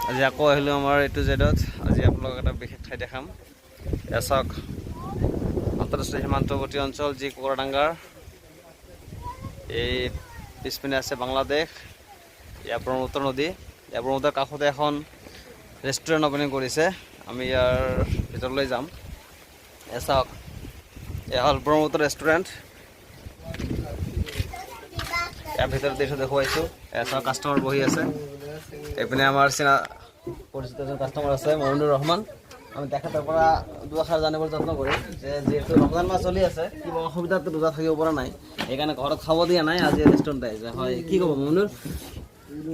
আজি আকৌ আহিলোঁ আমাৰ A to Z ত। আজি আপোনালোকক এটা বিশেষ ঠাই দেখাম। এয়া চাওক, আন্তঃৰাষ্ট্ৰীয় সীমান্তৱৰ্তী অঞ্চল যি কুকুৰাডাঙ্গাৰ। এই পিছপিনে আছে বাংলাদেশ, ইয়াৰ ব্ৰহ্মপুত্ৰ নদী। ইয়াৰ ব্ৰহ্মপুত্ৰৰ কাষতে এখন ৰেষ্টুৰেণ্ট অপেনিং কৰিছে। আমি ইয়াৰ ভিতৰলৈ যাম। এয়া চাওক, এয়া হ'ল ব্ৰহ্মপুত্ৰ ৰেষ্টুৰেণ্ট। ইয়াৰ ভিতৰত দৃশ্য দেখুৱাইছোঁ। এয়া চাওক, কাষ্টমাৰ বহি আছে। এইপিনে আমাৰ পৰিচিত এজন কাষ্টমাৰ আছে, মমিনুৰ ৰহমান। আমি তেখেতৰ পৰা দুআষাৰ জানিবলৈ যত্ন কৰিম যে যিহেতু ৰমজান মাহ চলি আছে, কিবা অসুবিধাটো ৰোজা থাকিব পৰা নাই, সেইকাৰণে ঘৰত খাব দিয়া নাই, আজি ৰেষ্টুৰেণ্টত আহিছে। হয়, কি ক'ব মমিনুৰ?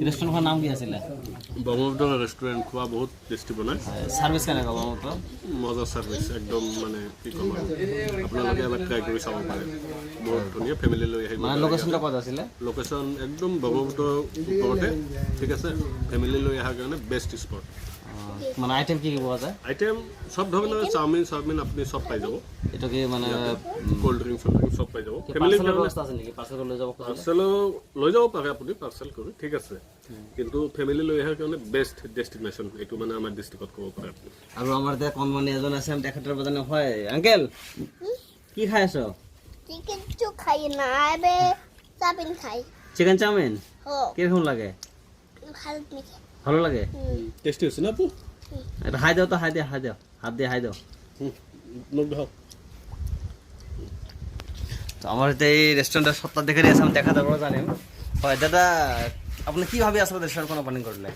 ৰেষ্টুৰেণ্টখনৰ নাম কি আছিলে? ব্ৰহ্মপুত্ৰ ৰেষ্টুৰেণ্ট। খোৱা বহুত টেষ্টি বনায়। ছাৰ্ভিচ কেনেকুৱা ব্ৰহ্মপুত্ৰ? মজা ছাৰ্ভিচ, একদম মানে কি ক'ম আৰু, আপোনালোকে এবাৰ ট্ৰাই কৰি চাব পাৰে। বহুত ধুনীয়া, ফেমিলি লৈ আহিব। মানে লোকেশ্যনটো ক'ত আছিলে? লোকেশ্যন একদম ব্ৰহ্মপুত্ৰ ওপৰতে, ঠিক আছে। ফেমিলি লৈ অহাৰ কাৰণে বেষ্ট স্পট। মানে আইটেম কি কি পোৱা যায়? আইটেম চব ধৰণৰ, চাওমিন আপুনি চব পাই যাব। এইটো কি মানে ক'ল্ড ড্ৰিংক চব পাই যাব। পাৰ্চেলৰ ব্যৱস্থা আছে নেকি? পাৰ্চেল লৈ যাব? পাৰ্চেলো লৈ যাব পাৰে আপুনি, পাৰ্চেল কৰি, ঠিক আছে। কিন্তু ফেমিলি লৈ অহাৰ কাৰণে বেষ্ট ডেষ্টিনেশ্যন এইটো, মানে আমাৰ ডিষ্ট্ৰিক্টত ক'ব পাৰে আপুনি। আৰু আমাৰ এতিয়া কণমানি এজন আছে, আমি তেখেতৰ পৰা জানো। হয় আংকেল, কি খাই আছ? চিকেন তো খাই নাই বে, চাওমিন খাই। চিকেন চাওমিন ও কিরকম লাগে? ভাল মিঠে। ভালো লাগে? টেষ্টি হৈছে না আপু? এটা হাই দাও তো, হাই দাও, হাই দাও, হাত দিয়ে হাই দাও। মোক দেখাওক। তো আমার এই রেস্টুরেন্টের সত্তা দেখে দিয়েছে, আমি দেখাতে পারবো জানিম। হয় দাদা, আপনি কি ভাবি আসলে রেস্টুরেন্টখন ওপেনিং করলে?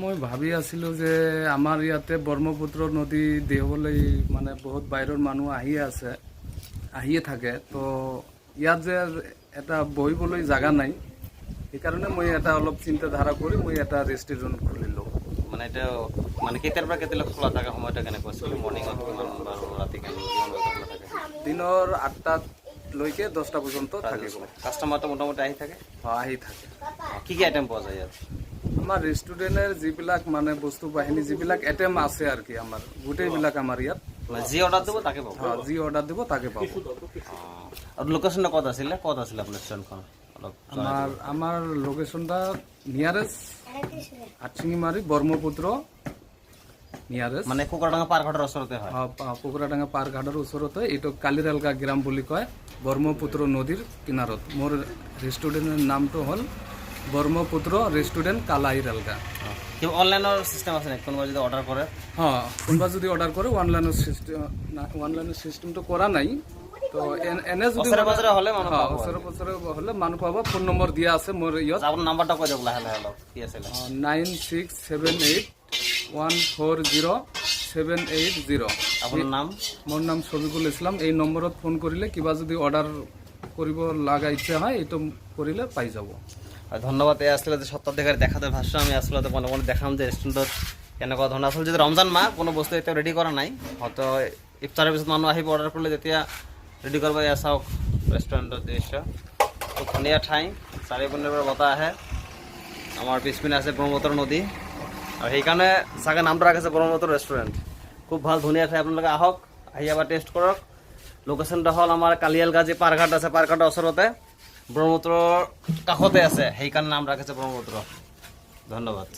মই ভাবি আছিলোঁ যে আমাৰ ইয়াতে ব্ৰহ্মপুত্ৰ নদী দেখিবলৈ মানে বহুত বাহিৰৰ মানুহ আহিয়ে থাকে। তো ইয়াত যে এটা বহিবলৈ জাগা নাই, সেইকাৰণে মই এটা অলপ চিন্তাধাৰা কৰি মই এটা ৰেষ্টুৰেণ্ট খুলিলোঁ। মানে এটা মানে কেতিয়াৰ পৰা কেতিয়ালৈ খোলা থাকে, সময়টা কেনেকুৱা আছিল? মৰ্ণিঙত কিমান বাৰু, ৰাতি কিমান খোলা থাকে? দিনৰ 8টালৈকে 10টা পৰ্যন্ত থাকিব। কাষ্টমাৰটো মোটামুটি আহি থাকে? আহি থাকে। কি কি আইটেম পোৱা যায় ইয়াত? আমাৰ ৰেষ্টুৰেণ্টৰ যিবিলাক মানে বস্তু বাহিনী, যিবিলাক আইটেম আছে আৰু কি, আমাৰ গোটেইবিলাক আমাৰ ইয়াত। মানে যি অৰ্ডাৰ দিব তাকে পাব? যি অৰ্ডাৰ দিব তাকে পাব। আৰু লোকেশ্যনটা ক'ত আছিলে আপোনাৰ ৰেষ্টুৰেণ্টখন? অলপ আমাৰ লোকেশ্যনটা নিয়াৰেষ্ট আটচিঙিমাৰি ব্ৰহ্মপুত্ৰ নিয়াৰেষ্ট, মানে কুকুৰাডাঙ্গা পাৰঘাটৰ ওচৰতে হয়। কুকুৰাডাঙ্গা পাৰঘাটৰ ওচৰতে। এইটো কালিৰালগা গ্ৰাম বুলি কয়, ব্ৰহ্মপুত্ৰ নদীৰ কিনাৰত। মোৰ ৰেষ্টুৰেণ্টৰ নামটো হ'ল ব্ৰহ্মপুত্ৰ ৰেষ্টুৰেণ্ট কালাইৰালগা। কিবা অনলাইনৰ চিষ্টেম আছে নেকি? কোনোবা যদি অৰ্ডাৰ কৰে? কোনোবা যদি অৰ্ডাৰ কৰে, অনলাইনৰ চিষ্টেমটো কৰা নাই। তো এনে যদি ওচৰে পাজৰে হ'লে মানুহ পাব? ওচৰে পাজৰে হ'লে মানুহ পাব। ফোন নম্বৰ দিয়া আছে মোৰ ইয়াত। আপোনাৰ নাম্বাৰটা কৈ দিয়ক লাহে লাহে অলপ, কি আছিলে? 9678140780। আপোনাৰ নাম? মোৰ নাম শফিকুল ইছলাম। এই নম্বৰত ফোন কৰিলে কিবা যদি অৰ্ডাৰ কৰিব লগা ইচ্ছা হয়, এইটো কৰিলে পাই যাব। ধন্যবাদ। এই আসলে যে সত্ত্বাধিকাৰী দেখাতে ভাষ্য আমি আসলে মনে মনে দেখাম যে ৰেষ্টুৰেন্টত কেনেকুৱা ধৰণৰ। আসলে যদি ৰমজান মাহ কোনো বস্তু এতিয়া ৰেডি কৰা নাই, হয়তো ইফতাৰৰ পিছত মানুহ আহিব অৰ্ডাৰ কৰিলে, তেতিয়া ৰেডি কৰিব। এয়া চাওক ৰেষ্টুৰেণ্টৰ দৃশ্য, খুব ধুনীয়া ঠাই, চাৰিওপিনৰ পৰা বতাহ আহে। আমাৰ পিছপিনে আছে ব্ৰহ্মপুত্ৰ নদী, আৰু সেইকাৰণে চাগে নামটো ৰাখিছে ব্ৰহ্মপুত্ৰ ৰেষ্টুৰেণ্ট। খুব ভাল, ধুনীয়া ঠাই। আপোনালোকে আহক, আহি এবাৰ টেষ্ট কৰক। লোকেশ্যনটা হ'ল আমাৰ কালিয়ালগা যি পাৰঘাট আছে, পাৰঘাটৰ ওচৰতে, ব্ৰহ্মপুত্ৰৰ কাষতে আছে, সেইকাৰণে নাম ৰাখিছে ব্ৰহ্মপুত্ৰ। ধন্যবাদ।